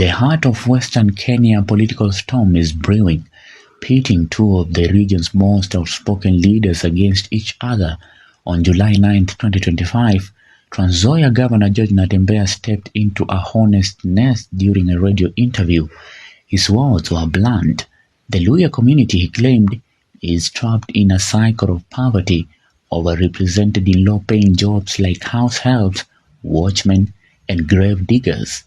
The heart of Western Kenya political storm is brewing, pitting two of the region's most outspoken leaders against each other. On July 9, 2025, Trans Nzoia Governor George Natembeya stepped into a hornet's nest during a radio interview. His words were blunt. The Luhya community, he claimed, is trapped in a cycle of poverty, overrepresented in low-paying jobs like house helps, watchmen, and grave diggers.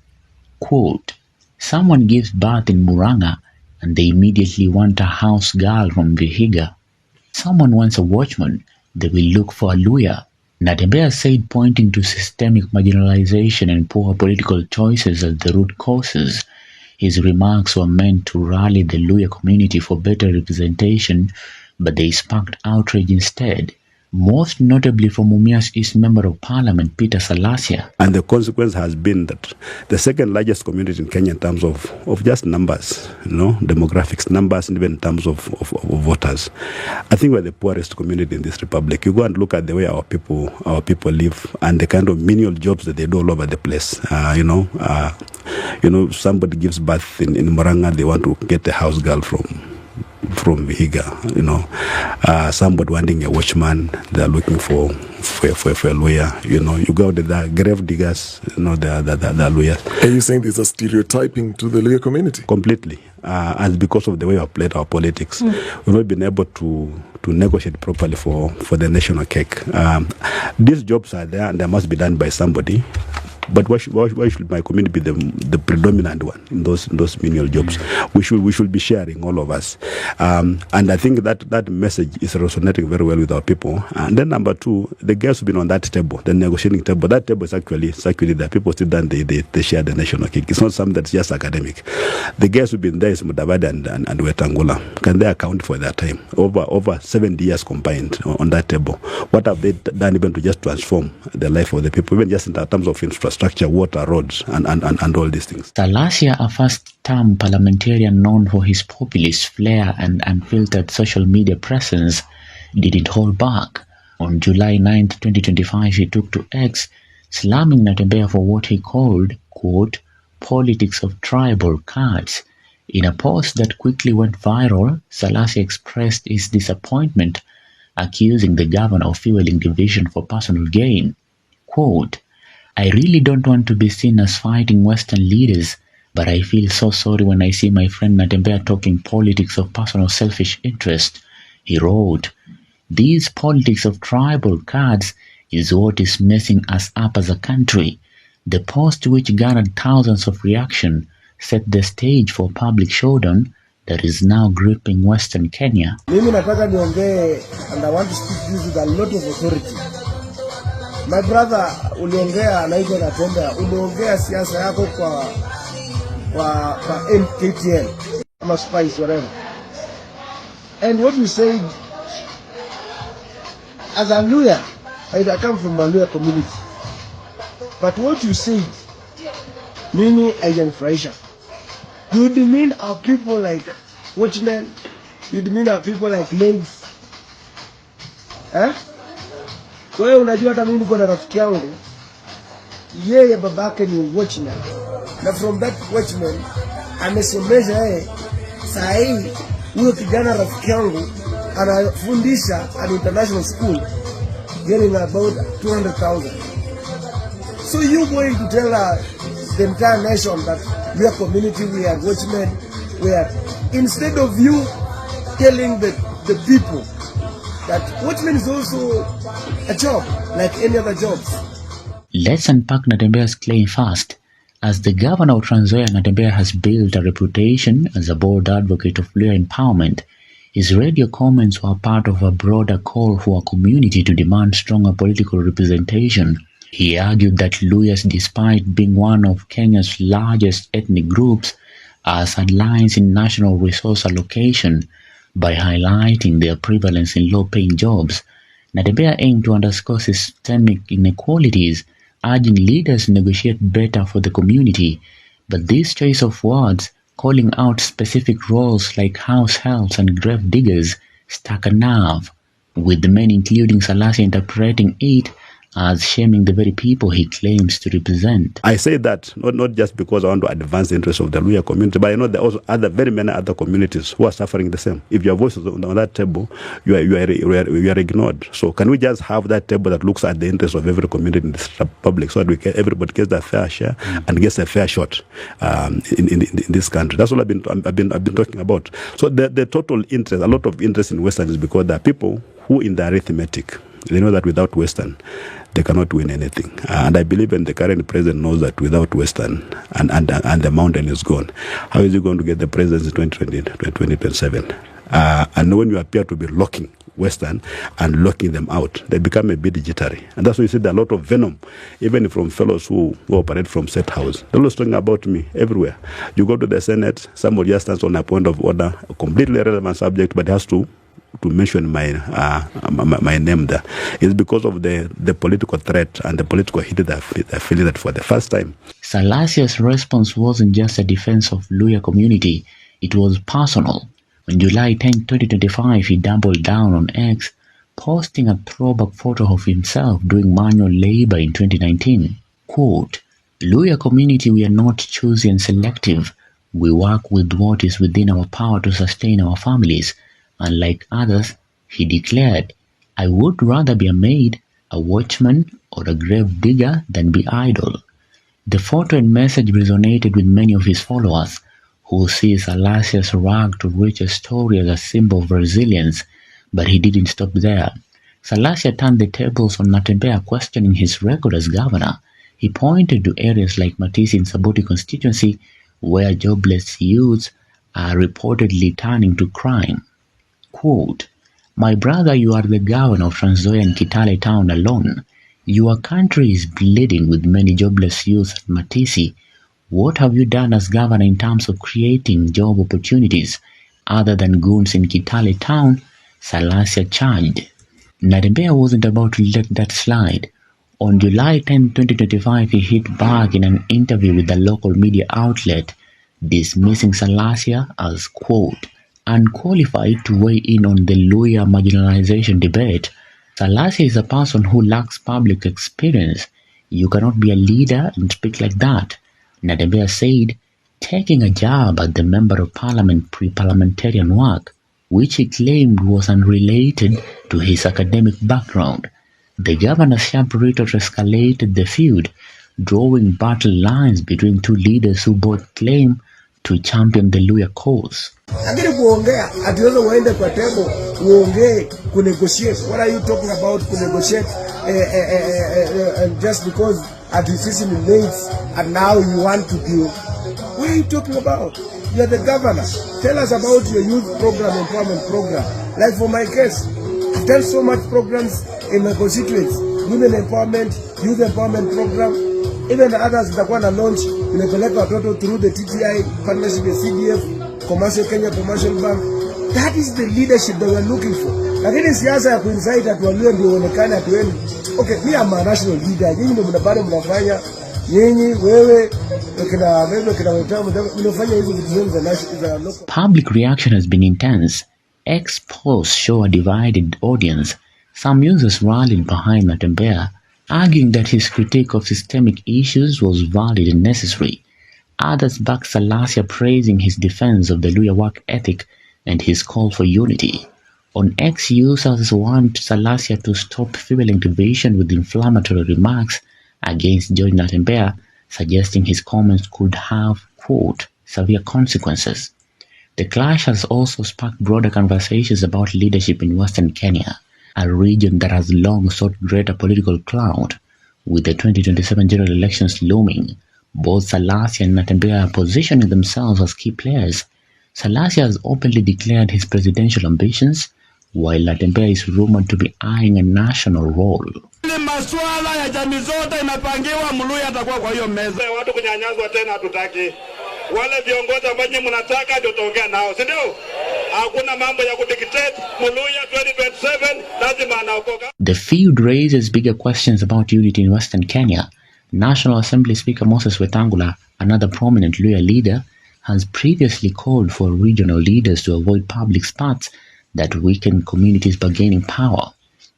Quote, "Someone gives birth in Murang'a and they immediately want a house girl from Vihiga. Someone wants a watchman, they will look for a Luhya." Natembeya said, pointing to systemic marginalization and poor political choices as the root causes. His remarks were meant to rally the Luhya community for better representation, but they sparked outrage instead. Most notably from Mumias East Member of Parliament Peter Salasya. And the consequence has been that the second largest community in Kenya in terms of just numbers, demographics, numbers, and even in terms of voters. I think we're the poorest community in this republic. You go and look at the way our people live and the kind of menial jobs that they do all over the place. Somebody gives birth in Murang'a, they want to get a house girl from Vihiga, somebody wanting a watchman, they're looking for a lawyer, you go to the grave diggers, the lawyers. Are you saying there's a stereotyping to the Luhya community? Completely, and because of the way we have played our politics, we've not been able to negotiate properly for the national cake. These jobs are there and they must be done by somebody. But why should my community be the predominant one in those menial jobs? We should be sharing, all of us, and I think that message is resonating very well with our people. And then number two, the guys who've been on that table, the negotiating table. That table is actually there. People sit down, they share the national cake. It's not something that's just academic. The guys who've been there is Mudavadi and Wetangula. Can they account for their time? Over 70 years combined on that table. What have they done even to just transform the life of the people, even just in terms of infrastructure? Water, roads, and all these things. Salasya, a first-term parliamentarian known for his populist flair and unfiltered social media presence, didn't hold back. On July 9, 2025, he took to X, slamming Natembeya for what he called, quote, "politics of tribal cards." In a post that quickly went viral, Salasya expressed his disappointment, accusing the governor of fueling division for personal gain. Quote, "I really don't want to be seen as fighting Western leaders, but I feel so sorry when I see my friend Natembeya talking politics of personal selfish interest." He wrote, "These politics of tribal cards is what is messing us up as a country." The post, which garnered thousands of reaction, set the stage for public showdown that is now gripping Western Kenya. Mimi nataka niongee, and I want to speak this with a lot of authority. My brother, uliongea na hivyo Natembeya, uliongea siasa yako kwa MKTN, ama Spice, whatever. And what you said, as a Luhya, I come from a Luhya community. But what you said, mimi haijanifurahisha. You demean our people like watchmen, you demean our people like slaves. Wewe unajua hata mimi niko na rafiki yangu, yeye babake ni watchman, na from that watchman amesomesha yeye. Saa hii huyo kijana rafiki yangu anafundisha at international school getting about 200,000. So you going to tell the entire nation that we are community, we are watchmen, we are, instead of you telling the people that watchman is also a job like any other jobs. Let's unpack Natembeya's claim first. As the governor of Trans Nzoia, Natembeya has built a reputation as a bold advocate of Luhya empowerment. His radio comments were part of a broader call for a community to demand stronger political representation. He argued that Luhyas, despite being one of Kenya's largest ethnic groups, are sidelines in national resource allocation by highlighting their prevalence in low-paying jobs. Natembeya aimed to underscore systemic inequalities, urging leaders to negotiate better for the community. But this choice of words, calling out specific roles like house helps and grave diggers, struck a nerve, with the men including Salasya interpreting it as shaming the very people he claims to represent. I say that not just because I want to advance the interests of the Luhya community, but I know there are also very many other communities who are suffering the same. If your voice is on that table, you are ignored. So can we just have that table that looks at the interests of every community in this republic, so that everybody gets their fair share and gets a fair shot in this country? That's all I've been talking about. So the total interest, a lot of interest in Western, is because there are people who, in the arithmetic, they know that without Western, they cannot win anything. And I believe when the current president knows that without Western and the mountain is gone, how is he going to get the presidency in 2027? And when you appear to be locking Western and locking them out, they become a bit jittery. And that's why you see a lot of venom, even from fellows who operate from State House. They're always talking about me everywhere. You go to the Senate, somebody just stands on a point of order, a completely irrelevant subject, but has to mention my name there. It's because of the political threat and the political hit that I feel that for the first time. Salasia's response wasn't just a defense of Luhya community, it was personal. On July 10, 2025, he doubled down on X, posting a throwback photo of himself doing manual labor in 2019. Quote, "Luhya community, we are not choosy and selective. We work with what is within our power to sustain our families. Unlike others," he declared, "I would rather be a maid, a watchman, or a grave digger than be idle." The photo and message resonated with many of his followers, who see Salasia's rag to riches story as a symbol of resilience. But he didn't stop there. Salasia turned the tables on Natembeya, questioning his record as governor. He pointed to areas like Matisi in Saboti constituency, where jobless youths are reportedly turning to crime. Quote, "My brother, you are the governor of Trans Nzoia and Kitale town alone. Your country is bleeding with many jobless youths at Matisi. What have you done as governor in terms of creating job opportunities other than goons in Kitale town?" Salasia charged. Natembeya wasn't about to let that slide. On July 10, 2025, he hit back in an interview with a local media outlet, dismissing Salasia as, quote, "unqualified to weigh in on the Luhya marginalization debate. Salasia is a person who lacks public experience. You cannot be a leader and speak like that," Natembeya said, taking a jab at the Member of Parliament pre-parliamentarian work, which he claimed was unrelated to his academic background. The governor's sharp retort escalated the feud, drawing battle lines between two leaders who both claim to champion the Luhya cause. Lakini kuongea atiweza uende kwa table uongee kunegotiate. What are you talking about kunegotiate? Just because at sisi ni mates and now you want to do. What are you talking about? You're the governor. Tell us about your youth program, empowerment program. Like for my case, I've done so much programs in my constituents. Women empowerment, youth empowerment program. Even the others zitakuwa na launch. Nimepeleka watoto through the TTI partnership with CDF, Commercial Kenya Commercial Bank. That is the leadership that we're looking for. Lakini siasa ya kuinsight atualiwe ndio uonekane atueni. Okay, me am a national leader. Nyinyi ndio mnabado mnafanya. Nyinyi wewe mnafanya hizo vitu zenu za local. Public reaction has been intense. X posts show a divided audience. Some users rallied behind Natembeya, arguing that his critique of systemic issues was valid and necessary. Others backed Salasia, praising his defense of the Luhya work ethic and his call for unity. On X, users want Salasia to stop fueling division with inflammatory remarks against George Natembeya, suggesting his comments could have, quote, severe consequences. The clash has also sparked broader conversations about leadership in Western Kenya, a region that has long sought greater political clout. With the 2027 general elections looming, both Salasia and Natembeya are positioning themselves as key players. Salasia has openly declared his presidential ambitions, while Natembeya is rumored to be eyeing a national role. Masuala ya jamii zote inapangiwa, Mluhya atakuwa kwa hiyo meza. Watu kunyanyazwa tena hatutaki. Wale viongozi ambao mnataka ndio tuongea nao, si ndio? Hakuna mambo ya kudictate. Mluhya 2027 lazima anaokoka. The feud raises bigger questions about unity in Western Kenya. National Assembly Speaker Moses Wetangula, another prominent Luhya leader, has previously called for regional leaders to avoid public spats that weaken communities by gaining power.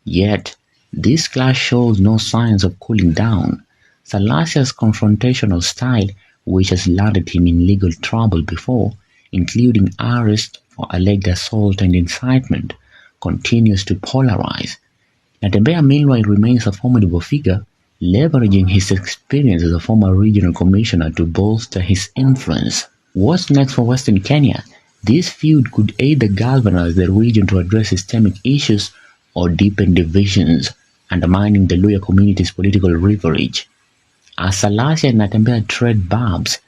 Yet, This clash shows no signs of cooling down. Salasia's confrontational style, which has landed him in legal trouble before, including arrest for alleged assault and incitement, continues to polarize. Natembeya meanwhile remains a formidable figure, leveraging his experience as a former regional commissioner to bolster his influence. What's next for Western Kenya? This feud could either galvanize the region to address systemic issues or deepen divisions, undermining the Luhya community's political leverage. As Salasia and Natembeya trade barbs,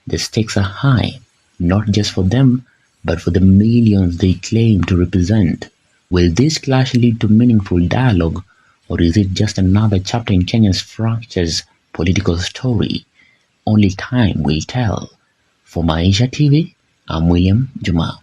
the stakes are high, not just for them, but for the millions they claim to represent. Will this clash lead to meaningful dialogue, or is it just another chapter in Kenya's fractured political story? Only time will tell. For Maisha TV, I'm William Juma.